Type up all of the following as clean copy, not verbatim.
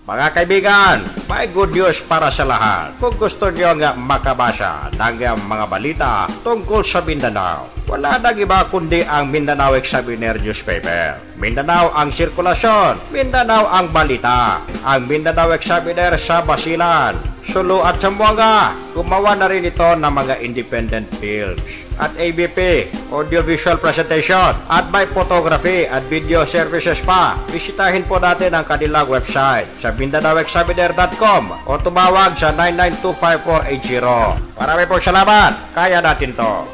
Mga kaibigan, may good news para sa lahat. Kung gusto nyo nga makabasa ng mga balita tungkol sa Mindanao, wala nang iba kundi ang Mindanao Examiner newspaper. Mindanao ang sirkulasyon, Mindanao ang balita. Ang Mindanao Examiner sa Basilan, Sulu at Zamboanga. Gumawa na rin ito ng mga independent films at ABP, audiovisual presentation, at may photography at video services pa. Bisitahin po natin ang kanilang website sa MindanaoExaminer.com o tumawag sa 9925480. Marami pong salamat. Kaya natin to.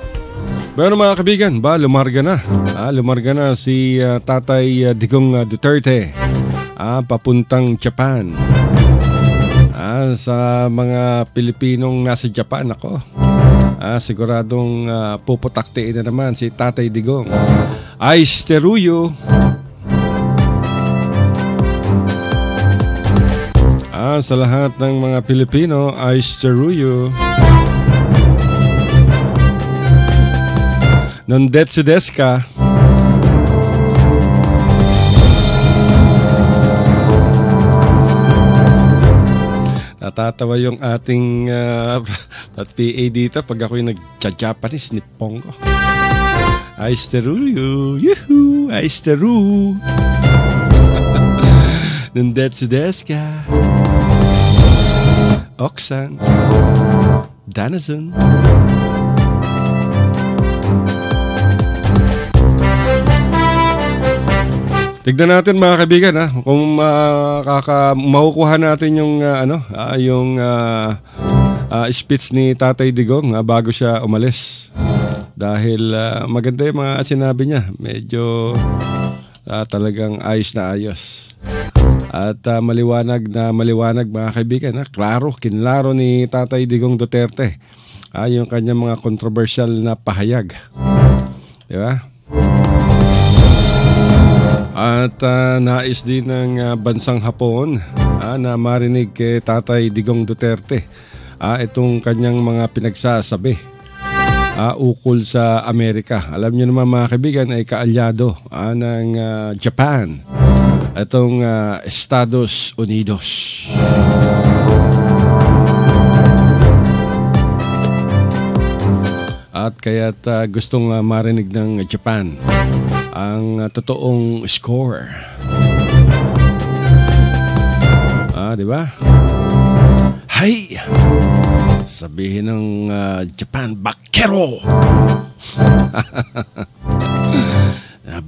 Bueno mga kaibigan, lumarga na. Lumarga na si Tatay Digong Duterte papuntang Japan. Sa mga Pilipinong nasa Japan, ako siguradong puputaktiin na naman si Tatay Digong. Ayos teruyo. Sa lahat ng mga Pilipino, ayos teruyo. Nandet si Deska. Natatawa yung ating PA dito pag ako'y nag-Japanese ni Pongo. Aisteru, yuhu, aisteru. Nandet si Deska. Oksan. Danazon. Tignan natin mga kaibigan kung makukuha natin yung speech ni Tatay Digong bago siya umalis. Dahil maganda yung mga sinabi niya. Medyo talagang ayos na ayos. At maliwanag mga kaibigan. Klaro, kinlaro ni Tatay Digong Duterte yung kanyang mga controversial na pahayag. Di ba? At nais din ng bansang Hapon na marinig kay Tatay Digong Duterte itong kanyang mga pinagsasabi ukol sa Amerika. Alam niyo naman mga kaibigan ay kaalyado ng Japan, itong Estados Unidos. At kaya't gustong marinig ng Japan ang totoong score. Di ba? Hay! Sabihin ng Japan, Bakero!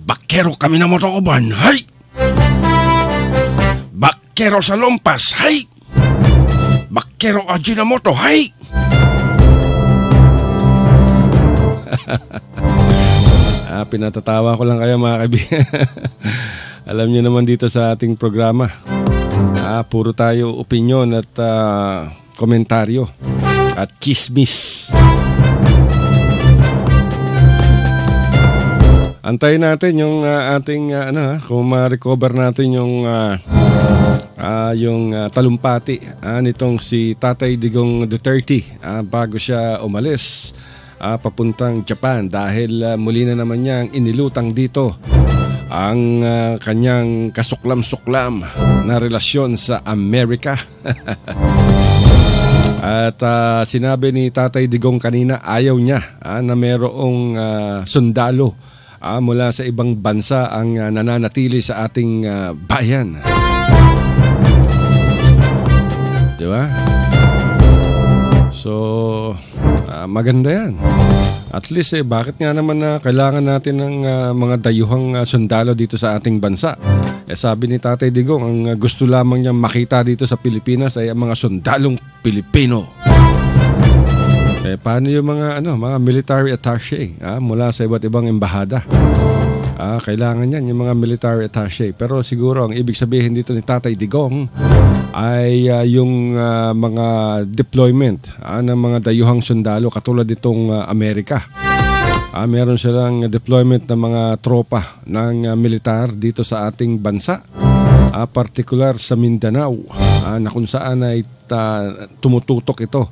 Bakero kami na motokoban, hay! Bakero sa Lompas, hay! Bakero Ajinomoto, hay! Pinatatawa ko lang kayo mga kaibigan. Alam niyo naman dito sa ating programa, puro tayo opinion at komentaryo at chismis. Antayin natin yung ating kung ma-recover natin yung talumpati nitong si Tatay Digong Duterte bago siya umalis papuntang Japan dahil muli na naman niyang inilutang dito ang kanyang kasuklam-suklam na relasyon sa Amerika. At sinabi ni Tatay Digong kanina ayaw niya na mayroong sundalo mula sa ibang bansa ang nananatili sa ating bayan. Di ba? So maganda yan. At least bakit nga naman kailangan natin ng mga dayuhang sundalo dito sa ating bansa? Sabi ni Tatay Digong, ang gusto lamang niya makita dito sa Pilipinas ay ang mga sundalong Pilipino. Paano yung mga military attaché mula sa iba't ibang embahada? Kailangan yan yung mga military attaché. Pero siguro ang ibig sabihin dito ni Tatay Digong ay yung mga deployment ng mga dayuhang sundalo katulad itong Amerika. Meron silang deployment ng mga tropa ng militar dito sa ating bansa, partikular sa Mindanao, na kung saan ay tumututok ito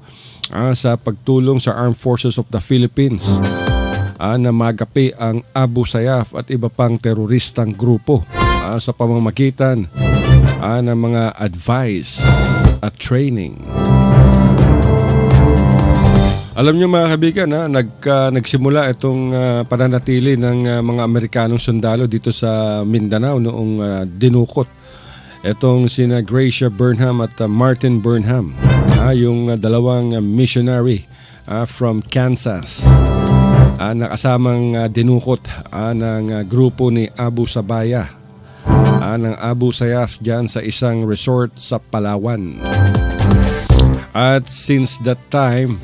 sa pagtulong sa Armed Forces of the Philippines na magapi ang Abu Sayyaf at iba pang teroristang grupo sa pamamagitan ng mga advice at training. Alam nyo mga kaibigan, nagsimula itong pananatili ng mga Amerikanong sundalo dito sa Mindanao noong dinukot itong sina Gracia Burnham at Martin Burnham, yung dalawang missionary from Kansas, nakasamang dinukot ng grupo ni Abu Sabaya, ng Abu Sayyaf dyan sa isang resort sa Palawan. At since that time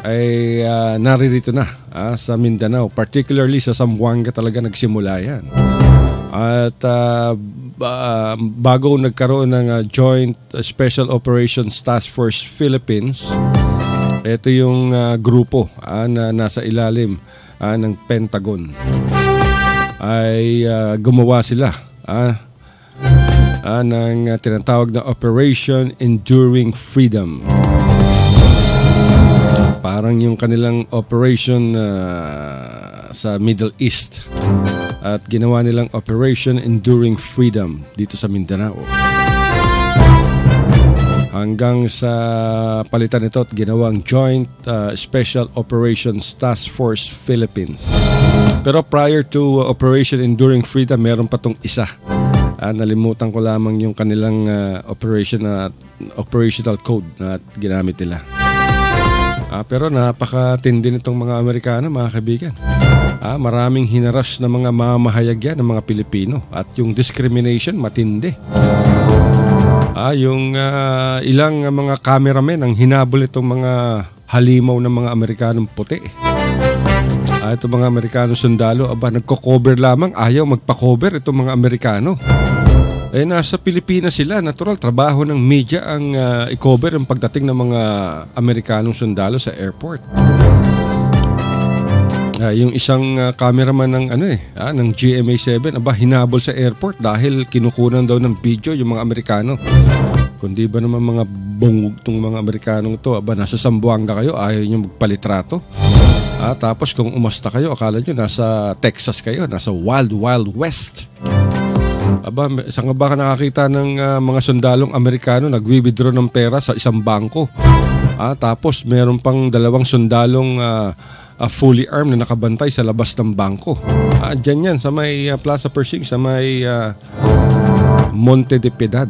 ay naririto na sa Mindanao, particularly sa Zamboanga talaga nagsimula yan. At bago nagkaroon ng Joint Special Operations Task Force Philippines, ito yung grupo na nasa ilalim ng Pentagon, ay gumawa sila ng tinatawag na Operation Enduring Freedom. Parang yung kanilang operation sa Middle East, at ginawa nilang Operation Enduring Freedom dito sa Mindanao. Hanggang sa palitan ito at ginawang Joint Special Operations Task Force Philippines. Pero prior to Operation Enduring Freedom, meron pa tong isa. Nalimutan ko lamang yung kanilang operational code na ginamit nila. Pero napakatindi nitong mga Amerikano, mga kaibigan. Maraming hinaras na mga mamahayag yan ng mga Pilipino, at yung discrimination matindi. Yung ilang mga cameramen ang hinabol itong mga halimaw ng mga Amerikanong puti. Itong mga Amerikanong sundalo, nagko-cover lamang, ayaw magpa-cover itong mga Amerikano. Nasa Pilipinas sila, natural, trabaho ng media ang i-cover ang pagdating ng mga Amerikanong sundalo sa airport. Yung isang cameraman ng ng GMA7, hinabol sa airport dahil kinukunan daw ng video yung mga Amerikano. Kundi ba naman mga bongog tong mga Amerikanong to, nasa Zamboanga kayo, ayaw nyo magpalitrato. Tapos kung umasta kayo, akala nyo nasa Texas kayo, nasa Wild Wild West. Saan ka ba nakakita ng mga sundalong Amerikano nag-withdraw ng pera sa isang bangko? Tapos meron pang dalawang sundalong fully armed na nakabantay sa labas ng bangko. Diyan yan, sa may Plaza Persing, sa may Monte de Piedad.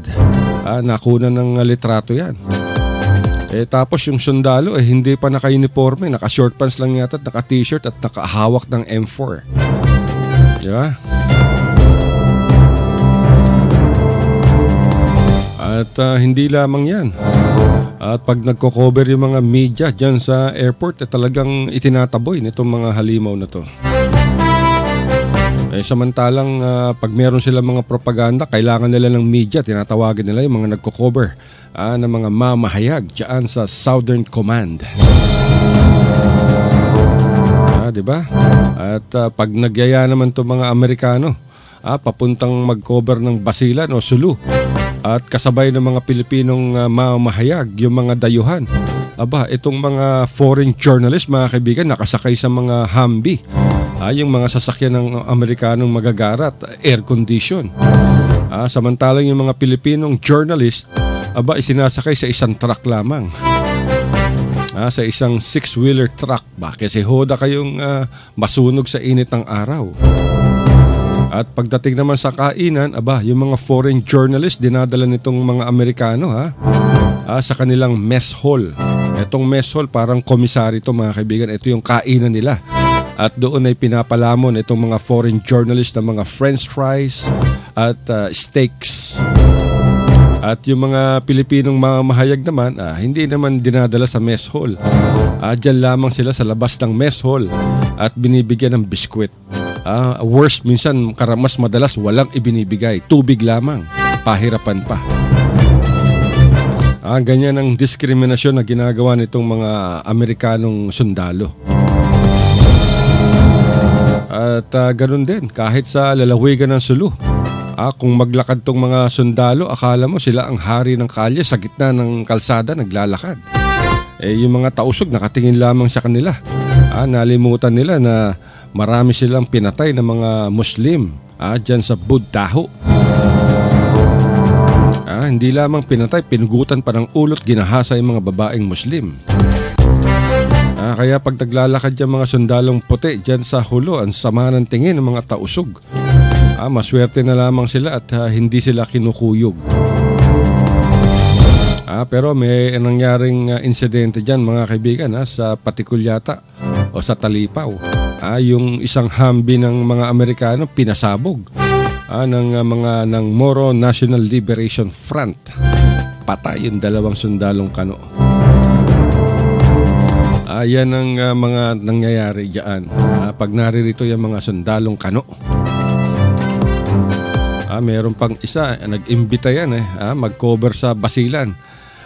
Nakuna ng litrato yan. Tapos yung sundalo hindi pa naka-uniforme, naka-short pants lang yata, naka-t-shirt at nakahawak ng M4. Diba? At hindi lamang yan. At pag nagko-cover yung mga media dyan sa airport, talagang itinataboy nitong mga halimaw na to. Samantalang pag meron silang mga propaganda, kailangan nila ng media, tinatawagan nila yung mga nagko-cover ng mga mamahayag dyan sa Southern Command. Diba? At pag nagyaya naman itong mga Amerikano, papuntang mag-cover ng Basilan o Sulu, at kasabay ng mga Pilipinong mamahayag, yung mga dayuhan, itong mga foreign journalists, mga kaibigan, nakasakay sa mga Humvee, yung mga sasakyan ng Amerikanong magagarat, air condition. Samantalang yung mga Pilipinong journalist, isinasakay sa isang truck lamang, sa isang 6-wheeler truck. Kasi hoda kayong masunog sa init ng araw. At pagdating naman sa kainan, yung mga foreign journalists dinadala nitong mga Amerikano sa kanilang mess hall. Itong mess hall parang komisari ito, mga kaibigan. Ito yung kainan nila. At doon ay pinapalamon itong mga foreign journalists ng mga french fries at steaks. At yung mga Pilipinong mamahayag naman, hindi naman dinadala sa mess hall. Diyan lamang sila sa labas ng mess hall at binibigyan ng biskwit. Worst, minsan mas madalas walang ibinibigay, tubig lamang, pahirapan pa. Ganyan ang diskriminasyon na ginagawa nitong mga Amerikanong sundalo. At ganun din kahit sa lalawigan ng Sulu. Kung maglakad tong mga sundalo, akala mo sila ang hari ng kalye, sa gitna ng kalsada naglalakad. Yung mga tausog nakatingin lamang sa kanila. Nalimutan nila na marami silang pinatay ng mga Muslim dyan sa Budtaho. Hindi lamang pinatay, pinugutan pa ng ulot, ginahasa yung mga babaeng Muslim. Kaya pag naglalakad yung mga sundalong puti dyan sa hulo, ang sama ng tingin ng mga tausog. Maswerte na lamang sila at hindi sila kinukuyog. Pero may nangyaring insidente dyan mga kaibigan sa Patikulyata o sa Talipaw. Yung isang Humvee ng mga Amerikano pinasabog ng Moro National Liberation Front. Patay yung 2 sundalong Kano. Yan ang mga nangyayari dyan. Pag naririto yung mga sundalong Kano. Meron pang isa, nag-imbita yan mag-cover sa Basilan.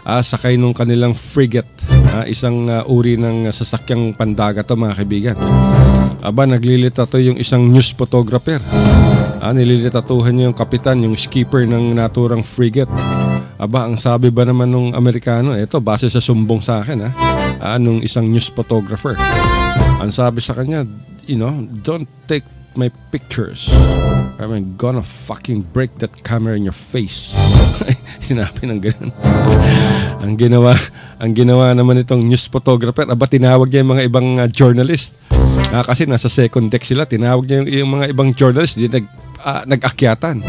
Sakay nung kanilang frigate. Isang uri ng sasakyang pandagat to mga kaibigan. Naglilitato yung isang news photographer. Nililitatuhan niya yung kapitan, yung skipper ng naturang frigate. Ang sabi ba naman nung Amerikano, ito base sa sumbong sa akin nung isang news photographer. Ang sabi sa kanya, don't take my pictures. I'm gonna fucking break that camera in your face. Sinabi ng ganun. Ang ginawa naman itong news photographer, tinawag niya yung mga ibang journalist. Kasi nasa second deck sila, tinawag niya yung mga ibang journalist, nag-akyatan.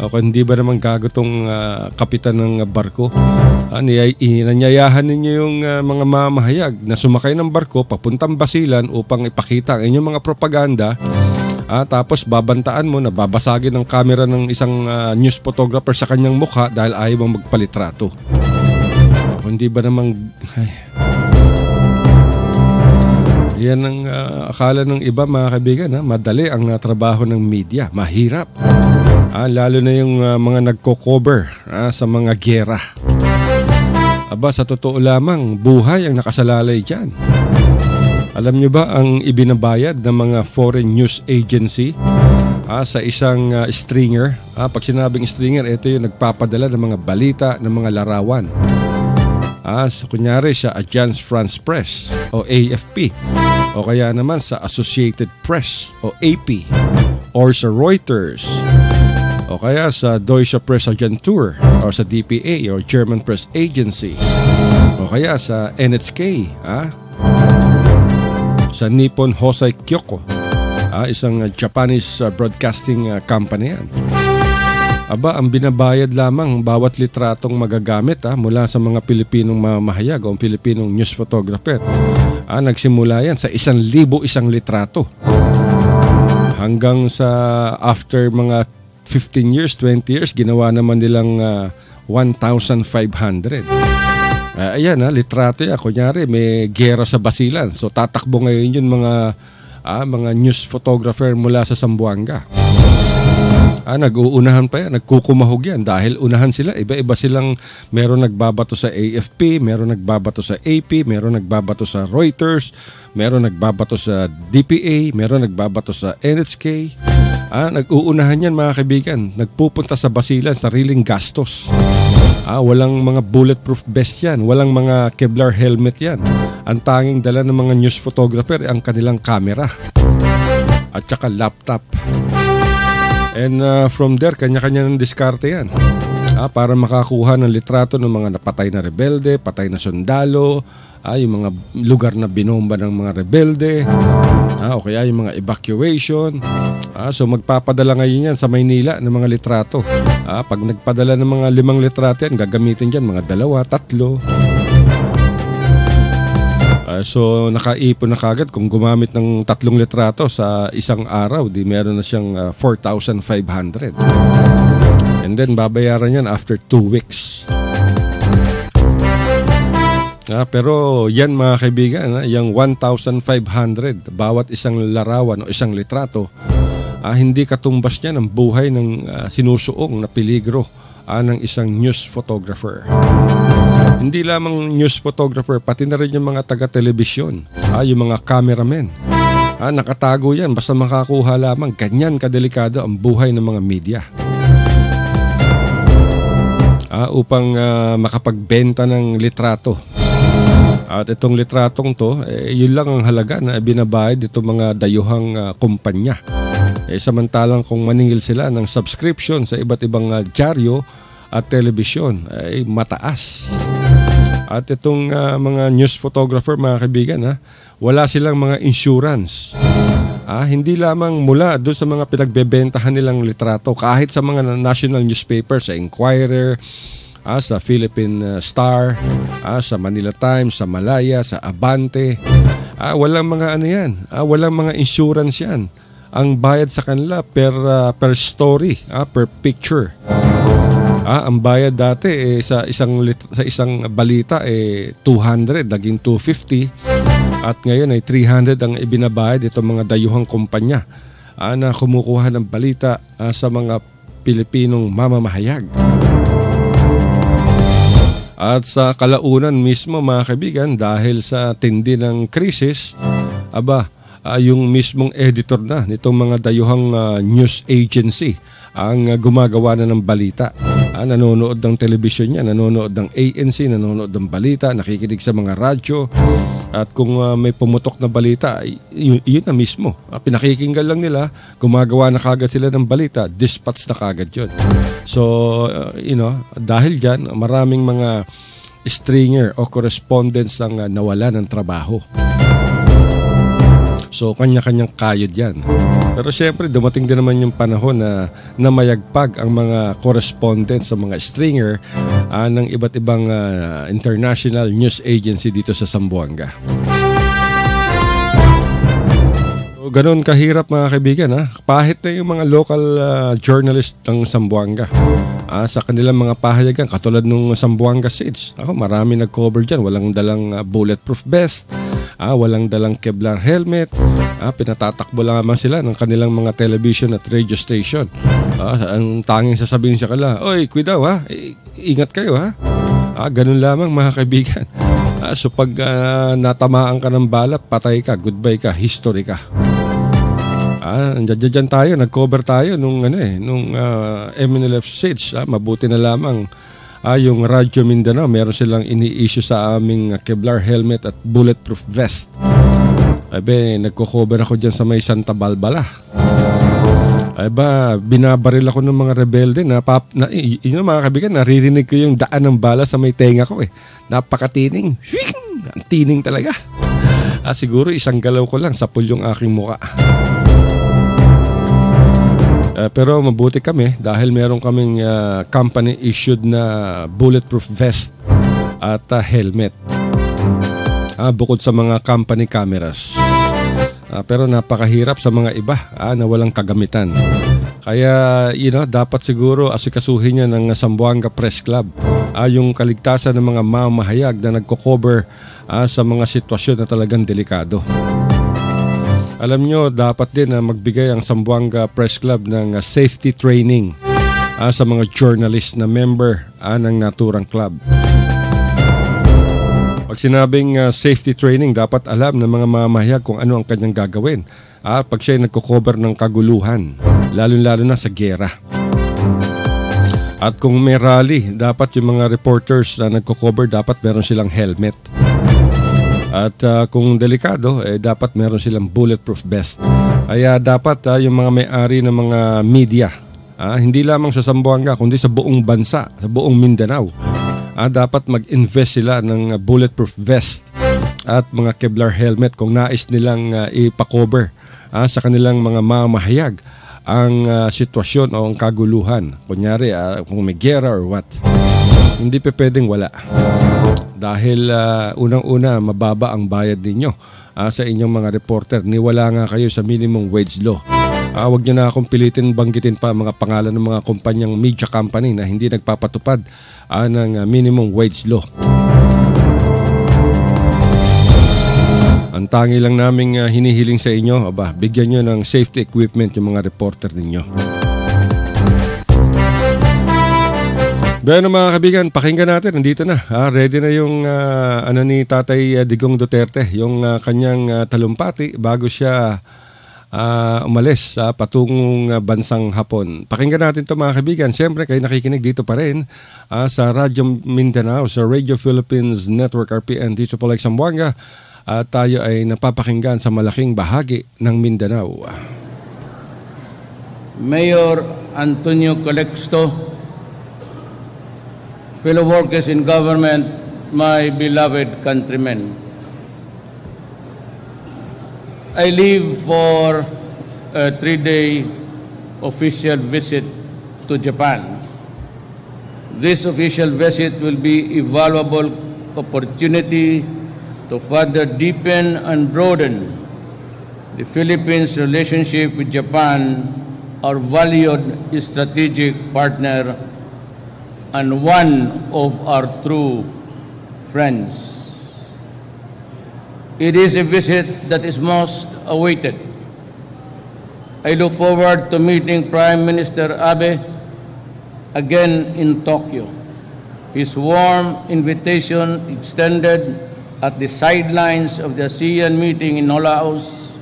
Hindi ba naman gago tong kapitan ng barko? Nanyayahan ninyo yung mga mamahayag na sumakay ng barko papuntang Basilan upang ipakita ang inyong mga propaganda. Tapos babantaan mo na babasagin ng camera ng isang news photographer sa kanyang mukha dahil ayaw mong magpalitrato. Hindi ba namang... Yan ang akala ng iba mga kaibigan. Madali ang trabaho ng media. Mahirap. Lalo na yung mga nagko-cover sa mga giyera. Sa totoo lamang, buhay ang nakasalalay dyan. Alam nyo ba ang ibinabayad ng mga foreign news agency sa isang stringer? Pag sinabing stringer, ito yung nagpapadala ng mga balita, ng mga larawan. Kunyari sa Agence France Presse o AFP, o kaya naman sa Associated Press o AP, or sa Reuters, o kaya sa Deutsche Presseagentur o sa DPA o German Press Agency, o kaya sa NHK, sa Nippon Hosei Kyoko, isang Japanese broadcasting company yan. Ang binabayad lamang bawat litratong magagamit mula sa mga Pilipinong mamahayag o Pilipinong news photographer. Nagsimula yan sa 1,000 isang litrato. Hanggang sa after mga 15 years, 20 years, ginawa naman nilang 1,500. Ayan litrato yan. Kunyari, may gera sa Basilan. So, tatakbo ngayon yun mga news photographer mula sa Zamboanga. Nag-uunahan pa yan. Nagkukumahog yan. Dahil unahan sila. Iba-iba silang, meron nagbabato sa AFP, meron nagbabato sa AP, meron nagbabato sa Reuters, meron nagbabato sa DPA, meron nagbabato sa NHK. Nag-uunahan yan mga kaibigan. Nagpupunta sa Basilan, sariling gastos. Walang mga bulletproof vest yan. Walang mga Kevlar helmet yan. Ang tanging dala ng mga news photographer ang kanilang camera at saka laptop. And from there, kanya-kanya ng diskarte yan. Para makakuha ng litrato ng mga napatay na rebelde, patay na sundalo, yung mga lugar na binomba ng mga rebelde, o kaya yung mga evacuation. So magpapadala ngayon yan sa Maynila ng mga litrato. Pag nagpadala ng mga 5 litrato yan, gagamitin dyan mga 2, 3. So nakaipon na kagad kung gumamit ng 3 litrato sa isang araw, di meron na siyang 4,500. And then babayaran yan after 2 weeks. Pero yan mga kaibigan, yung 1,500 bawat isang larawan o isang litrato, hindi katumbas niya ng buhay ng sinusuong na peligro ng isang news photographer. Hindi lamang news photographer, pati na rin yung mga taga-telebisyon, yung mga cameramen. Nakatago yan, basta makakuha lamang. Ganyan kadelikado ang buhay ng mga media. Upang makapagbenta ng litrato. At itong litratong to, yun lang ang halaga na binabayad itong mga dayuhang kumpanya. Samantalang kung maningil sila ng subscription sa iba't ibang dyaryo, at telebisyon ay mataas. At itong mga news photographer, mga kaibigan, wala silang mga insurance. Hindi lamang mula doon sa mga pinagbebentahan nilang litrato, kahit sa mga national newspapers, sa Inquirer, sa Philippine Star, sa Manila Times, sa Malaya, sa Abante. Walang mga walang mga insurance yan. Ang bayad sa kanila per story, per picture. Ang bayad dati sa isang balita 200, naging 250, at ngayon ay 300 ang ibinabayad itong mga dayuhang kumpanya na kumukuha ng balita sa mga Pilipinong mamamahayag. At sa kalaunan mismo, mga kaibigan, dahil sa tindi ng krisis, yung mismong editor na nitong mga dayuhang news agency ang gumagawa na ng balita. Nanonood ng television niya, nanonood ng ANC, nanonood ng balita, nakikinig sa mga radyo. At kung may pumutok na balita, yun na mismo. Pinakikinggan lang nila, gumagawa na kagad sila ng balita, dispatch na kagad yun. So, dahil dyan, maraming mga stringer o correspondents ang nawala ng trabaho. So, kanya-kanyang kayod yan. Pero syempre, dumating din naman yung panahon na mayagpag ang mga correspondents sa mga stringer ng iba't ibang international news agency dito sa Zamboanga. So, ganun kahirap, mga kaibigan. Pahit na yung mga local journalist ng Zamboanga. Sa kanilang mga pahayagan, katulad nung Zamboanga Siege. Marami nag-cover dyan. Walang dalang bulletproof vest. Walang dalang Kevlar helmet. Pinatatakbo lang naman sila ng kanilang mga television at radio station. Ang tanging sasabihin sa kanila, "Oy, kuidaw ingat kayo ganun lamang, mga kaibigan. So pag natamaan ka ng bala, patay ka, goodbye ka, history ka. Diyan tayo, nag-cover tayo nung MNLF Siege. Mabuti na lamang yung Radyo Mindanao, meron silang ini-issue sa aming Kevlar helmet at bulletproof vest. Nagko-cover ako dyan sa may Santa Balbala. Binabaril ako ng mga rebelde na mga kaibigan, naririnig ko yung daan ng bala sa may tenga ko. Napakatining. Ang tining talaga. Siguro isang galaw ko lang, sapul yung aking muka. Pero mabuti kami dahil meron kaming company-issued na bulletproof vest at helmet. Bukod sa mga company cameras. Pero napakahirap sa mga iba na walang kagamitan. Kaya, dapat siguro asikasuhin niya ng Zamboanga Press Club yung kaligtasan ng mga mamahayag na nagko-cover sa mga sitwasyon na talagang delikado. Alam nyo, dapat din na magbigay ang Zamboanga Press Club ng safety training sa mga journalist na member ng naturang club. Pag sinabing safety training, dapat alam ng mga mamahayag kung ano ang kanyang gagawin pag siya nagko-cover ng kaguluhan, lalo-lalo na sa giyera. At kung may rally, dapat yung mga reporters na nagko-cover, dapat meron silang helmet. At kung delikado, dapat meron silang bulletproof vest. Kaya dapat yung mga may-ari ng mga media, hindi lamang sa Zamboanga, kundi sa buong bansa, sa buong Mindanao, dapat mag-invest sila ng bulletproof vest at mga Kevlar helmet kung nais nilang ipakover sa kanilang mga mamahayag ang sitwasyon o ang kaguluhan. Kunyari, kung may gera or what. Hindi pa pwedeng wala. Dahil unang-una, mababa ang bayad ninyo sa inyong mga reporter. Niwala nga kayo sa minimum wage law. Huwag nyo na akong pilitin banggitin pa mga pangalan ng mga kumpanyang media company na hindi nagpapatupad ng minimum wage law. Ang tangi lang naming hinihiling sa inyo, bigyan nyo ng safety equipment yung mga reporter ninyo. Bueno, mga kaibigan, pakinggan natin. Nandito na. Ready na yung ni Tatay Digong Duterte, yung kanyang talumpati bago siya umalis sa patungong bansang Hapon. Pakinggan natin ito, mga kaibigan. Siyempre, kayo nakikinig dito pa rin sa Radyo Mindanao, sa Radio Philippines Network RPN dito po like Zamboanga. Tayo ay napapakinggan sa malaking bahagi ng Mindanao. Mayor Antonio Calixto, fellow workers in government, my beloved countrymen. I leave for a 3-day official visit to Japan. This official visit will be a valuable opportunity to further deepen and broaden the Philippines' relationship with Japan, our valued strategic partner and one of our true friends. It is a visit that is most awaited. I look forward to meeting Prime Minister Abe again in Tokyo. His warm invitation extended at the sidelines of the ASEAN meeting in Laos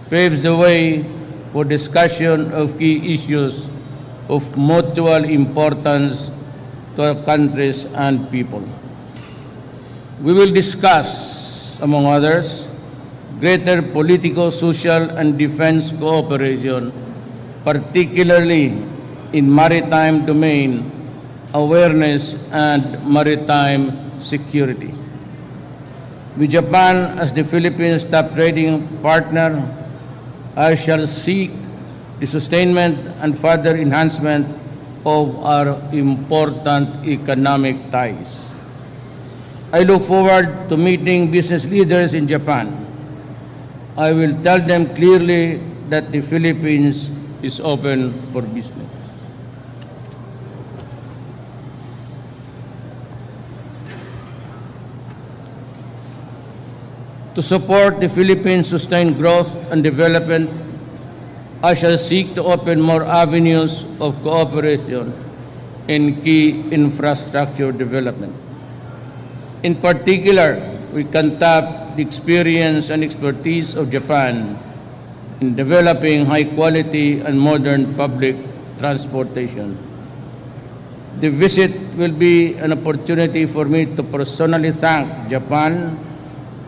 paves the way for discussion of key issues of mutual importance to our countries and people. We will discuss, among others, greater political, social, and defense cooperation, particularly in maritime domain awareness and maritime security. With Japan as the Philippines' top trading partner, I shall seek the sustainment and further enhancement of our important economic ties. I look forward to meeting business leaders in Japan. I will tell them clearly that the Philippines is open for business. To support the Philippines' sustained growth and development, I shall seek to open more avenues of cooperation in key infrastructure development. In particular, we can tap the experience and expertise of Japan in developing high-quality and modern public transportation. The visit will be an opportunity for me to personally thank Japan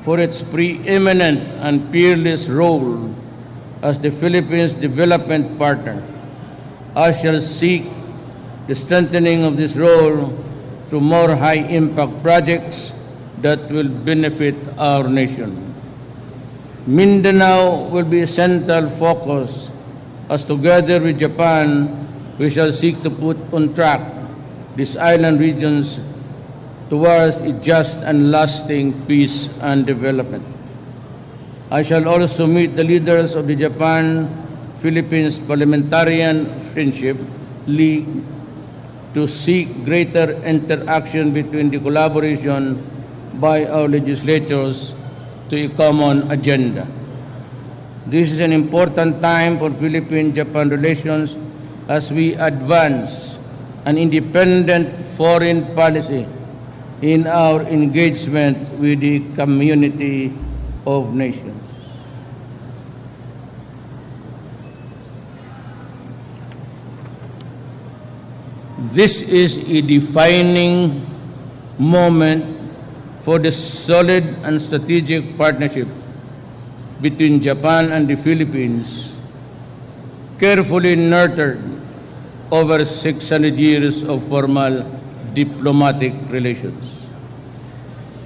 for its preeminent and peerless role as the Philippines' development partner. I shall seek the strengthening of this role through more high-impact projects that will benefit our nation. Mindanao will be a central focus as together with Japan, we shall seek to put on track these island regions towards a just and lasting peace and development. I shall also meet the leaders of the Japan-Philippines Parliamentarian Friendship League to seek greater interaction between the collaboration by our legislators to a common agenda. This is an important time for Philippine-Japan relations as we advance an independent foreign policy in our engagement with the community of nations. This is a defining moment for the solid and strategic partnership between Japan and the Philippines, carefully nurtured over 600 years of formal diplomatic relations.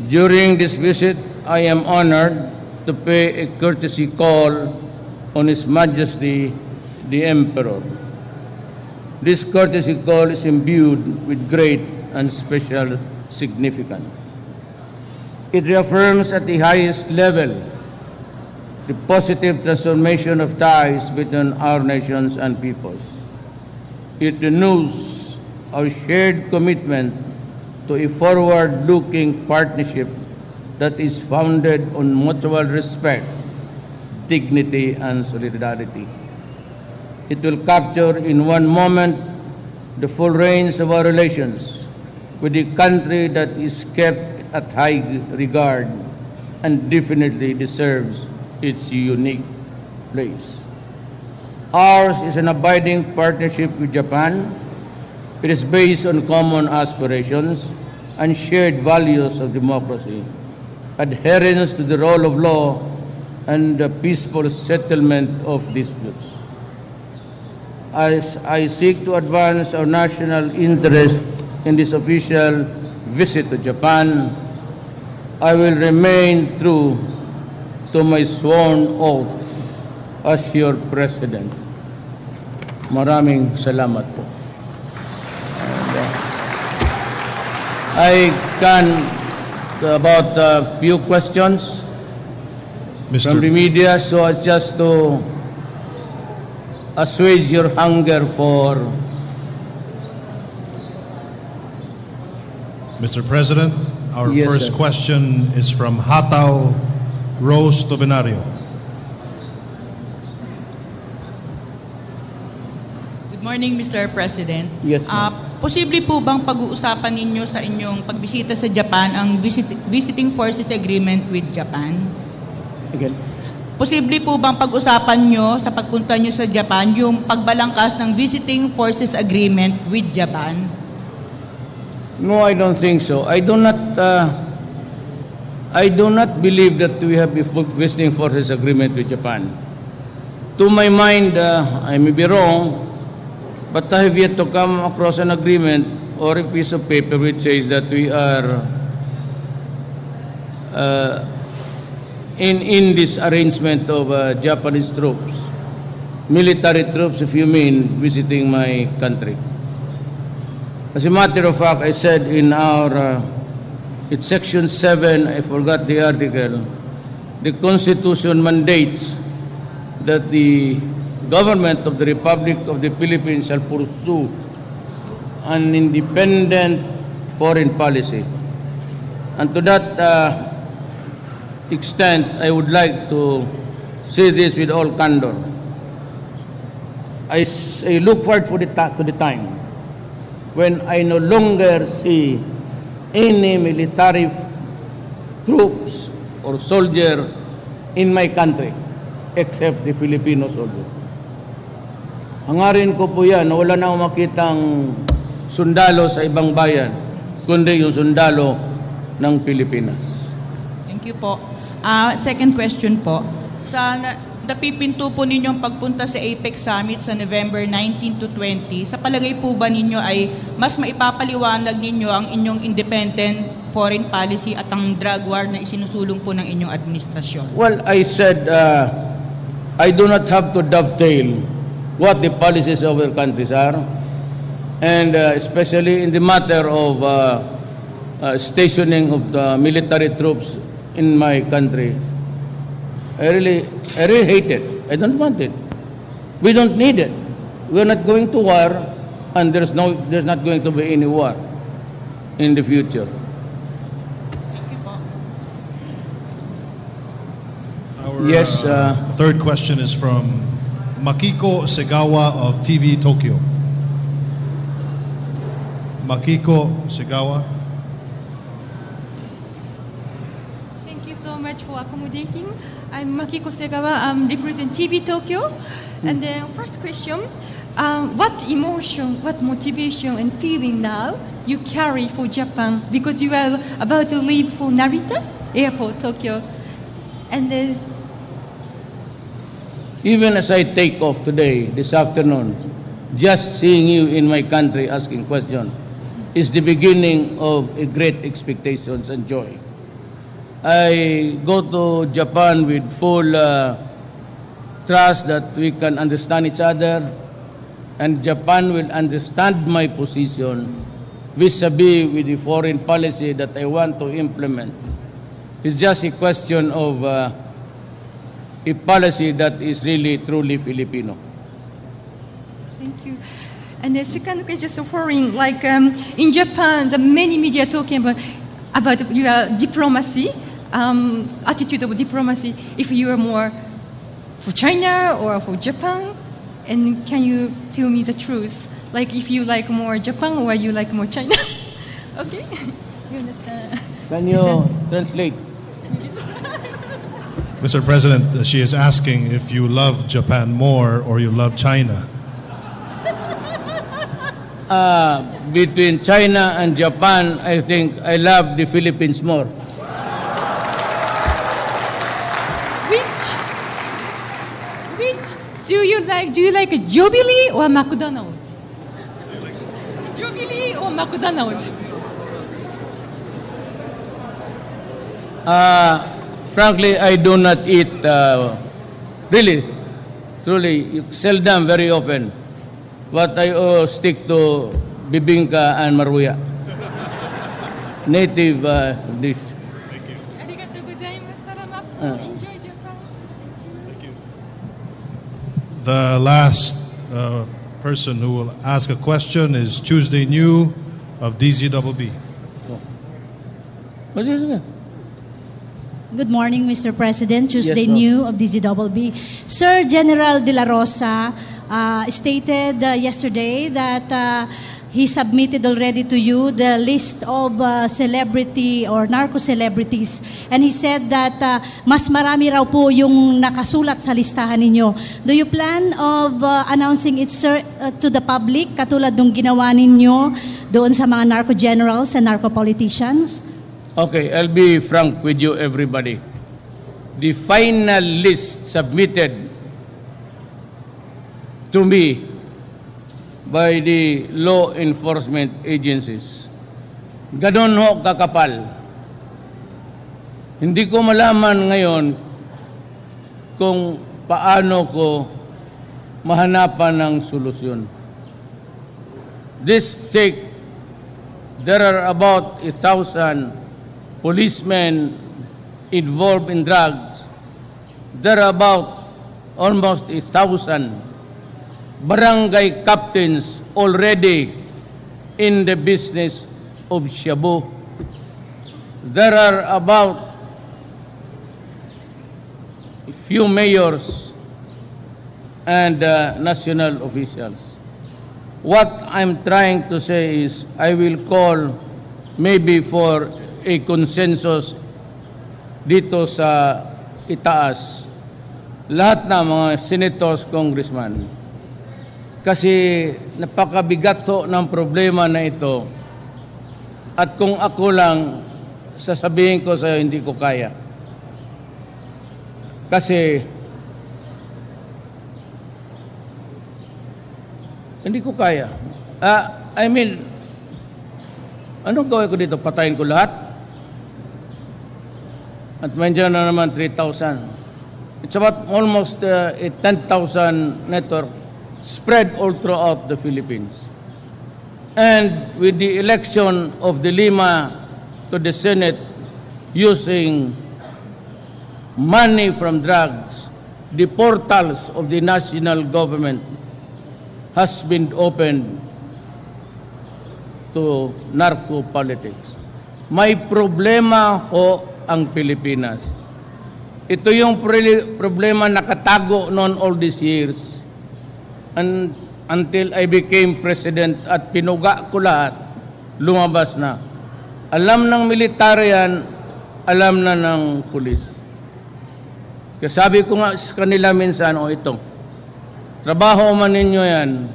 During this visit, I am honored to pay a courtesy call on His Majesty the Emperor. This courtesy call is imbued with great and special significance. It reaffirms at the highest level the positive transformation of ties between our nations and peoples. It renews our shared commitment to a forward-looking partnership that is founded on mutual respect, dignity, and solidarity. It will capture in one moment the full range of our relations with a country that is kept at high regard and definitely deserves its unique place. Ours is an abiding partnership with Japan. It is based on common aspirations and shared values of democracy, adherence to the rule of law, and the peaceful settlement of disputes. As I seek to advance our national interests in this official visit to Japan, I will remain true to my sworn oath as your President. Maraming salamat po. I can, about a few questions from the media, so as just to assuage your hunger for... Mr. President, our Yes, first sir. question is from Hataw Rose Tovenario. Good morning, Mr. President. Yes, ma'am. Posible po bang pag-uusapan ninyo sa inyong pagbisita sa Japan ang Visiting Forces Agreement with Japan? Again. Posible po bang pag-usapan nyo sa pagpunta nyo sa Japan yung pagbalangkas ng Visiting Forces Agreement with Japan? No, I don't think so. I do not believe that we have a visiting forces agreement with Japan. To my mind, I may be wrong, but I have yet to come across an agreement or a piece of paper which says that we are in this arrangement of Japanese troops, military troops, if you mean, visiting my country. As a matter of fact, I said in our, it's section 7, I forgot the article, the Constitution mandates that the government of the Republic of the Philippines shall pursue an independent foreign policy. And to that extent, I would like to say this with all candor. I look forward to the time when I no longer see any military troops or soldier in my country except the Filipino soldier. Hangarin ko po yan na wala na akong makitang sundalo sa ibang bayan, kundi yung sundalo ng Pilipinas. Thank you po. Second question po. Napipinto po ninyong pagpunta sa APEC Summit sa November 19 to 20. Sa palagay po ba ninyo ay mas maipapaliwanag ninyo ang inyong independent foreign policy at ang drug war na isinusulong po ng inyong administrasyon? Well, I said I do not have to dovetail what the policies of our countries are, and especially in the matter of stationing of the military troops in my country. I really hate it. I don't want it. We don't need it. We're not going to war, and there's not going to be any war in the future. Thank you po. Our Yes, third question is from Makiko Segawa of TV Tokyo. Makiko Segawa. Thank you so much for accommodating. I'm Makiko Segawa. I'm representing TV Tokyo. And then first question, what emotion, what motivation and feeling now you carry for Japan because you are about to leave for Narita Airport, Tokyo? And then even as I take off today, this afternoon, just seeing you in my country asking questions is the beginning of a great expectations and joy. I go to Japan with full trust that we can understand each other, and Japan will understand my position vis-a-vis with the foreign policy that I want to implement. It's just a question of a policy that is really truly Filipino. thank you. And the second question is foreign, like in Japan, the many media talking about your diplomacy, attitude of diplomacy, if you are more for China or for Japan, and can you tell me the truth? Like if you like more Japan or you like more China? Okay, you understand? Can you translate? Mr. President, she is asking if you love Japan more or you love China. Between China and Japan, I think I love the Philippines more. Which do you like? Do you like Jubilee or McDonald's? Jubilee or McDonald's. Frankly, I do not eat, really, truly, seldom, very often. But I stick to bibingka and maruya. Native dish. Arigatou gozaimasu. Salamat po. Enjoy Japan. The last person who will ask a question is Tuesday New of DZBB. Good morning, Mr. President. Tuesday Yes, ma'am. New of DZBB. Sir, General De La Rosa stated yesterday that he submitted already to you the list of celebrity or narco-celebrities. And he said that mas marami raw po yung nakasulat sa listahan ninyo. Do you plan of announcing it, sir, to the public, katulad nung ginawa ninyo doon sa mga narco-generals and narco-politicians? Okay, I'll be frank with you, everybody. The final list submitted to me by the law enforcement agencies, ganon ho kakapal. Hindi ko malaman ngayon kung paano ko mahanapan ng solusyon. There are about 1,000 policemen involved in drugs. There are about almost 1,000 barangay captains already in the business of shabu. There are about a few mayors and national officials. What I'm trying to say is I will call maybe for a consensus dito sa itaas, lahat na mga senators, congressman. Kasi napakabigat ho ng problema na ito. At kung ako lang, sasabihin ko sa'yo, hindi ko kaya. Kasi hindi ko kaya. Anong gawin ko dito? Patayin ko lahat? At medyo na naman 3,000. It's about almost a 10,000 network spread all throughout the Philippines. And with the election of De Lima to the Senate using money from drugs, the portals of the national government has been opened to narco politics. May problema ho ang Pilipinas. Ito yung problema nakatago noon all these years. And until I became president at pinuga ko lahat, lumabas na. Alam ng militar yan, alam na ng pulis. Kaya sabi ko nga sa kanila minsan, ito, trabaho man ninyo yan,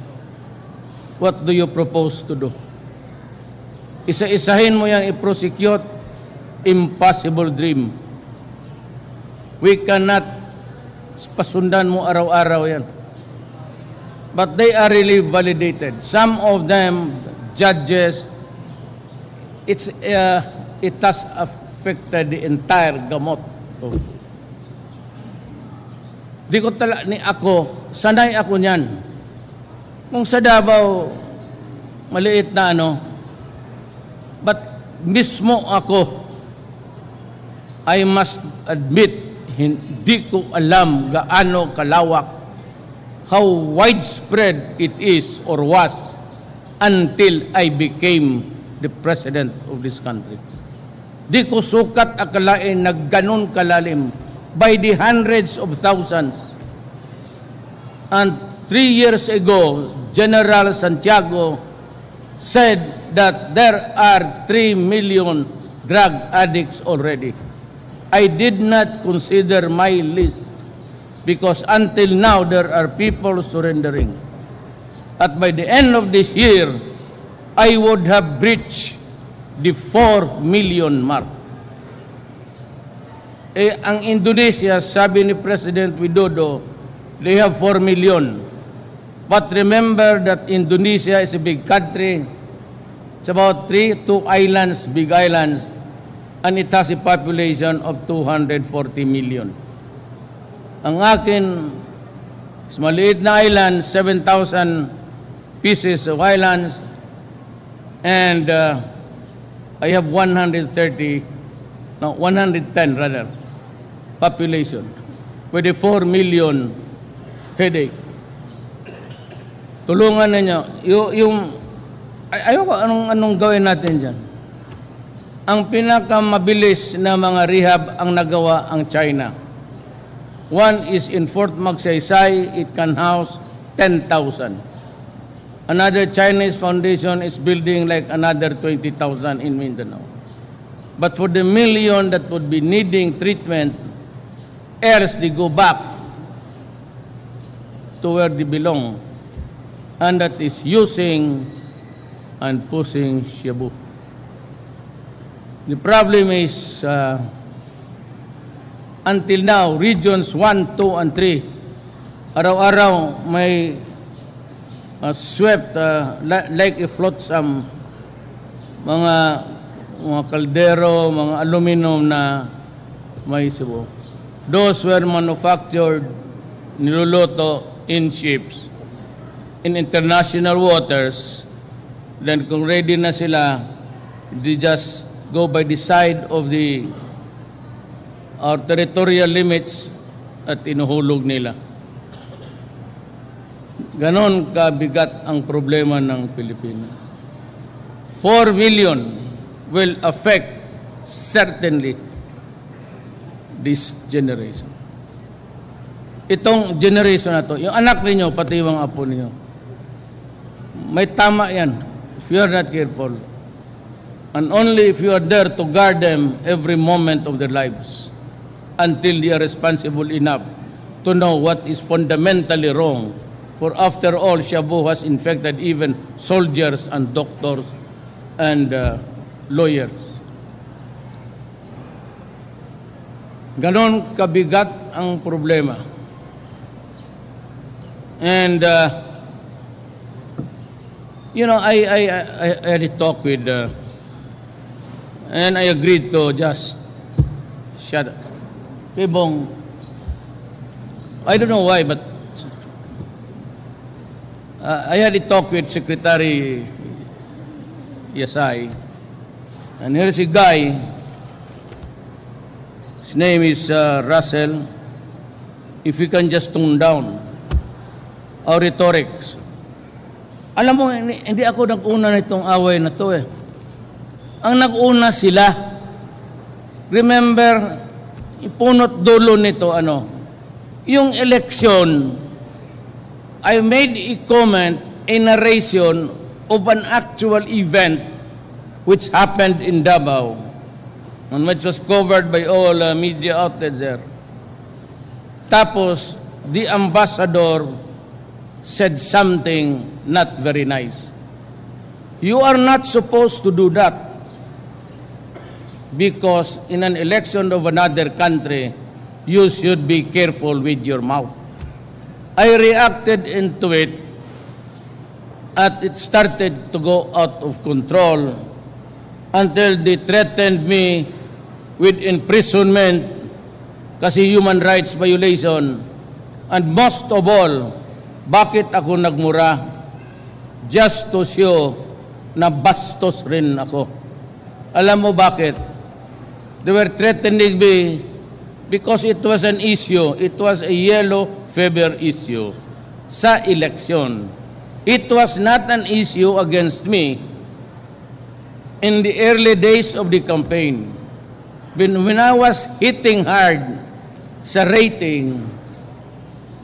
what do you propose to do? Isa-isahin mo yan, i-prosecute, impossible dream. We cannot pasundan mo araw-araw yan. But they are really validated. Some of them, judges, it has affected the entire gamot. Di ko sanay ako niyan. Kung sa Davao, maliit na but mismo ako, I must admit, hindi ko alam gaano kalawak, how widespread it is or was until I became the president of this country. Di ko sukat akalain na ganun kalalim by the hundreds of thousands. And 3 years ago, General Santiago said that there are 3 million drug addicts already. I did not consider my list because until now there are people surrendering. At by the end of this year, I would have breached the 4 million mark. Ang Indonesia, sabi ni President Widodo, they have 4 million. But remember that Indonesia is a big country. It's about two islands, big islands, and it has a population of 240 million. Ang akin, is maliit na island, 7,000 pieces of islands, and I have 110 rather, population, with a 4 million headache. Tulungan ninyo, ayoko anong gawin natin dyan. Ang pinakamabilis na mga rehab ang nagawa ang China. One is in Fort Magsaysay, it can house 10,000. Another Chinese foundation is building like another 20,000 in Mindanao. But for the million that would be needing treatment, else they go back to where they belong, and that is using and pushing Shabu. The problem is, until now, regions 1, 2, and 3, araw-araw may swept like a flotsam, mga kaldero, mga aluminum na may subo. Those were manufactured, niluluto in ships, in international waters. Then kung ready na sila, they just go by the side of our territorial limits at inuhulog nila. Ganon kabigat ang problema ng Pilipinas. 4 million will affect certainly this generation. Itong generation na to, yung anak ninyo, pati yung apo ninyo, may tama yan if you are not careful. And only if you are there to guard them every moment of their lives until they are responsible enough to know what is fundamentally wrong. For after all, Shabu has infected even soldiers and doctors and lawyers. Ganon kabigat ang problema. And, I had a talk with, and I agreed to just shut up. Kibong, I don't know why, but I had a talk with Secretary Yasay, and here's a guy, his name is Russell. If we can just tone down our rhetorics. Alam mo, hindi ako nag-una nitong away na to eh. Ang nag-una sila. Remember, ipunot dulo nito, yung election, I made a comment, a narration of an actual event which happened in Davao, and which was covered by all media outlets there. Tapos, the ambassador said something not very nice. You are not supposed to do that because in an election of another country, you should be careful with your mouth. I reacted into it, and it started to go out of control until they threatened me with imprisonment kasi human rights violation. And most of all, bakit ako nagmura? Just to show na bastos rin ako. Alam mo bakit? They were threatening me because it was an issue. It was a yellow fever issue sa election. It was not an issue against me in the early days of the campaign. When I was hitting hard sa rating,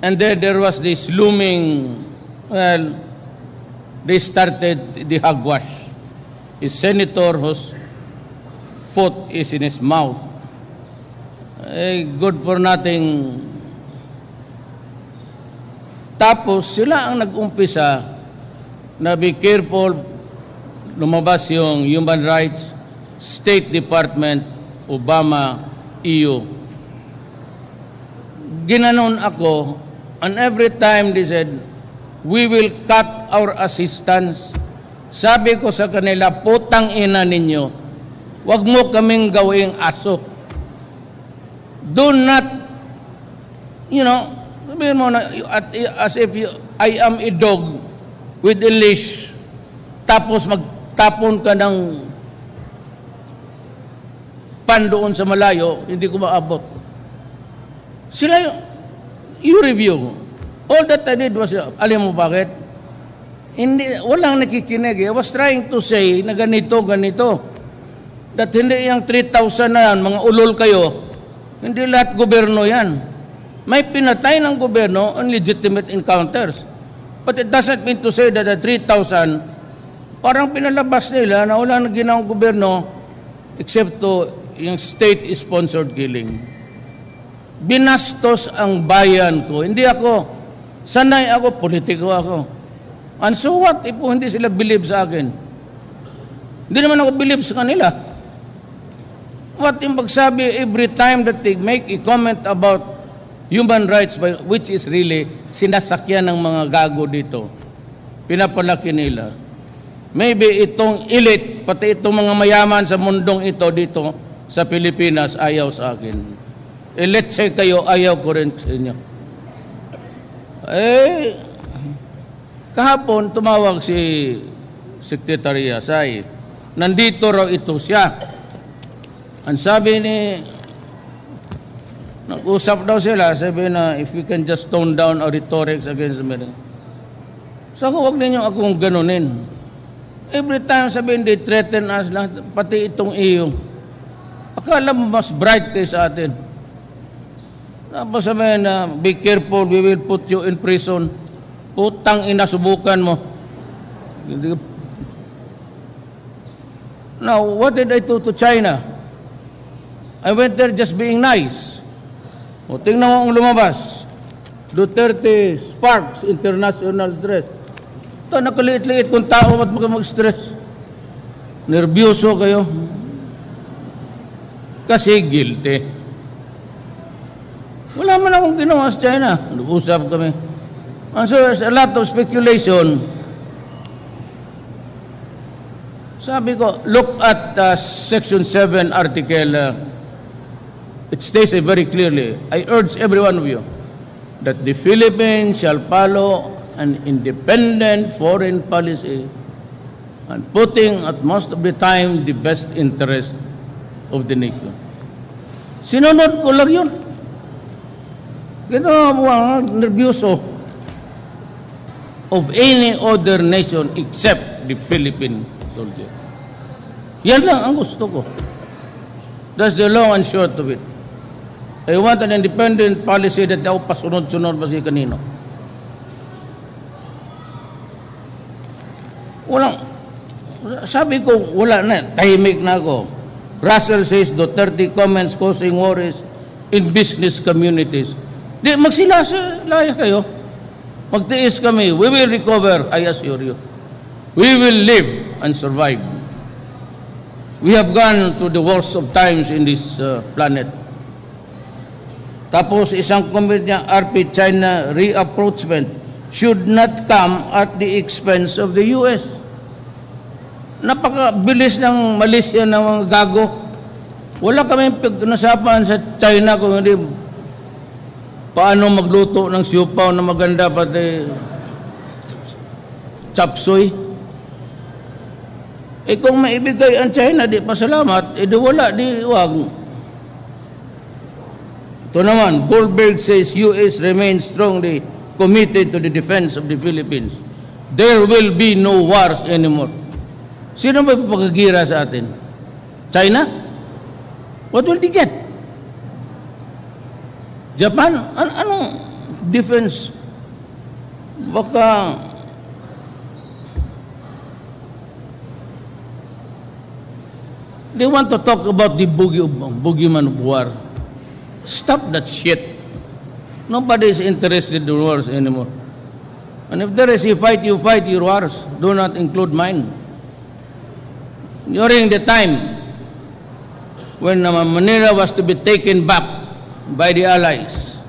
and then there was this looming, they started the hogwash. A senator whose foot is in his mouth. Good for nothing. Tapos sila ang nag-umpisa na be careful, lumabas yung Human Rights, State Department, Obama, EU. Ginanon ako, and every time they said, we will cut our assistance Sabi ko sa kanila, putang ina ninyo, wag mo kaming gawing aso. Do not, sabihin mo na, as if I am a dog with a leash, tapos magtapon ka ng pan doon sa malayo, hindi ko maabot. Sila you review. All that I did was, alam mo bakit? Walang nakikinig. I was trying to say na ganito. That hindi yung 3,000 na yan, mga ulol kayo, hindi lahat gobyerno yan. May pinatay ng gobyerno on legitimate encounters. But it doesn't mean to say that the 3,000, parang pinalabas nila na wala na ginawang gobyerno except to yung state-sponsored killing. Binastos ang bayan ko. Hindi ako, sanay ako, politiko ako. And so what if hindi sila believe sa akin? Hindi naman ako believe sa kanila. What yung pagsabi every time that they make a comment about human rights, which is really sinasakyan ng mga gago dito, pinapalaki nila. Maybe itong elite, pati itong mga mayaman sa mundong ito dito sa Pilipinas, ayaw sa akin. Let's say kayo, ayaw ko rin sa inyo. Kahapon, tumawag si Secretary Yasay. Nandito raw ito siya. Ang sabi nag-usap daw sila, sabi na, if we can just tone down our rhetorics against the media. So, huwag ninyo akong ganunin. Every time sabihin, they threaten us lang, pati itong iyo. Akala mo mas bright kayo sa atin. Tapos sabihin na, be careful, we will put you in prison. Putang ina, subukan mo. Now, what did I do to China? I went there just being nice. O, tingnan mo ang lumabas. Duterte sparks international stress. Ito, nakaliit-liit kung tao ba't mag-stress? Nervyoso kayo. Kasi guilty. Wala man akong ginawa sa China. Nag-usap kami. And so there's a lot of speculation. Sabi ko, look at Section 7 article. It states it very clearly. I urge every one of you that the Philippines shall follow an independent foreign policy and putting at most of the time the best interest of the nation. Sinunod ko lang yun. Gano'n mga nervyoso of any other nation except the Philippine soldier. Yan lang ang gusto ko. That's the long and short of it. I want an independent policy that ako pasunod-sunod ba siya kanino. Sabi ko, wala na, tahimik na ako. Russell says, Duterte comments causing worries in business communities. Di, magsilasaya kayo. Magtiis kami. We will recover, I assure you. We will live and survive. We have gone through the worst of times in this planet. Tapos isang comment niya, RP China reapproachment should not come at the expense of the US. Napakabilis ng Malaysia ng mga gago. Wala kami pag-nasapan sa China kung hindi paano magluto ng siupaw na maganda pati chapsoy. Kung maibigay ang China, di pasalamat, di wala, di wag. Ito naman, Goldberg says US remains strongly committed to the defense of the Philippines. There will be no wars anymore. Sino ba ipapagagira sa atin? China? What will they get? Japan? Anong defense? Baka they want to talk about the boogeyman of war. Stop that shit. Nobody is interested in wars anymore. And if there is a fight, you fight your wars. Do not include mine. During the time when Manila was to be taken back by the Allies,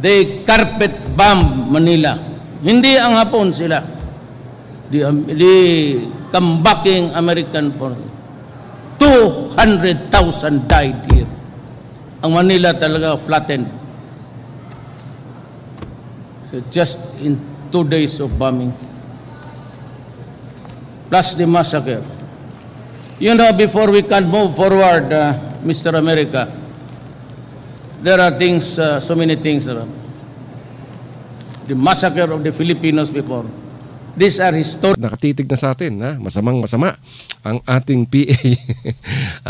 they carpet bombed Manila. Hindi ang Hapon sila. the comebacking American force. 200,000 died here. Ang Manila talaga flattened. So just in 2 days of bombing. Plus the massacre. You know, before we can move forward, Mr. America, there are things, so many things around. The massacre of the Filipinos before. These are historic. Nakatitig na sa atin, ha? Masamang-masama ang ating PA.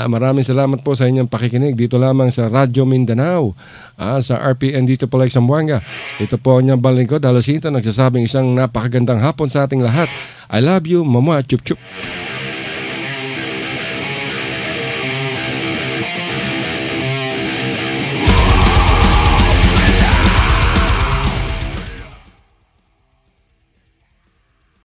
Maraming salamat po sa inyong pakikinig dito lamang sa Radyo Mindanao, sa RPN dito po like Zamboanga. Ito po ang inyong balingkod, Jacinto, nagsasabing isang napakagandang hapon sa ating lahat. I love you, Mama Chup Chup.